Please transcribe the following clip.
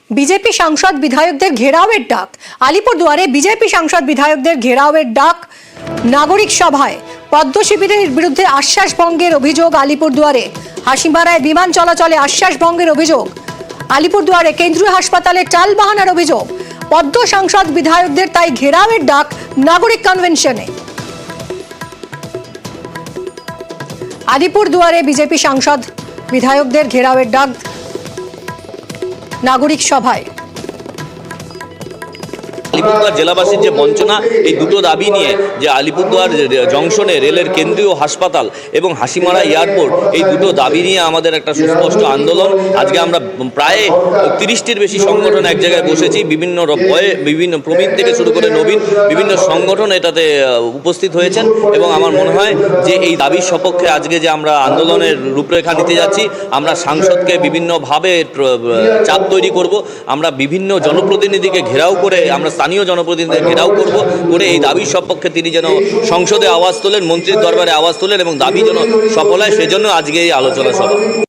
BJP সাংসদ বিধায়কদের ঘেরাওয়ের ডাক। আলিপুরদুয়ারে বিজেপি সাংসদ বিধায়কদের ঘেরাওয়ের ডাক নাগরিক সভায়। পদ্ম শিবিরের বিরুদ্ধে আশ্বাস ভঙ্গের অভিযোগ আলিপুরদুয়ারে। হাসিমারায় বিমান চলাচলে আশ্বাস ভঙ্গের অভিযোগ। আলিপুরদুয়ারে কেন্দ্রীয় হাসপাতালে টালবাহানার অভিযোগ। পদ্ম সাংসদ বিধায়কদের তাই ঘেরাওয়ের ডাক নাগরিক কনভেনশনে। আলিপুরদুয়ারে বিজেপি সাংসদ বিধায়কদের ঘেরাওয়ের ডাক নাগরিক সভায়। আলিপুরদুয়ার জেলাবাসীর যে বঞ্চনা, এই দুটো দাবি নিয়ে যে আলিপুরদুয়ার জংশনে রেলের কেন্দ্রীয় হাসপাতাল এবং হাসিমারা এয়ারপোর্ট, এই দুটো দাবি নিয়ে আমাদের একটা সুস্পষ্ট আন্দোলন। আজকে আমরা প্রায় 30টির বেশি সংগঠন এক জায়গায় বসেছি। বিভিন্ন প্রবীণ থেকে শুরু করে নবীন বিভিন্ন সংগঠন এটাতে উপস্থিত হয়েছেন এবং আমার মনে হয় যে এই দাবির সপক্ষে আজকে যে আমরা আন্দোলনের রূপরেখা নিতে যাচ্ছি, আমরা সাংসদকে বিভিন্নভাবে চাপ তৈরি করব। আমরা বিভিন্ন জনপ্রতিনিধিকে ঘেরাও করে, আমরা স্থানীয় জনপ্রতিনিধিদের ঘেরাও করে এই দাবির সপক্ষে তিনি যেন সংসদে আওয়াজ তোলেন, মন্ত্রীর দরবারে আওয়াজ তোলেন এবং দাবি যেন সফল হয়, সেজন্য আজকে এই আলোচনা সভা।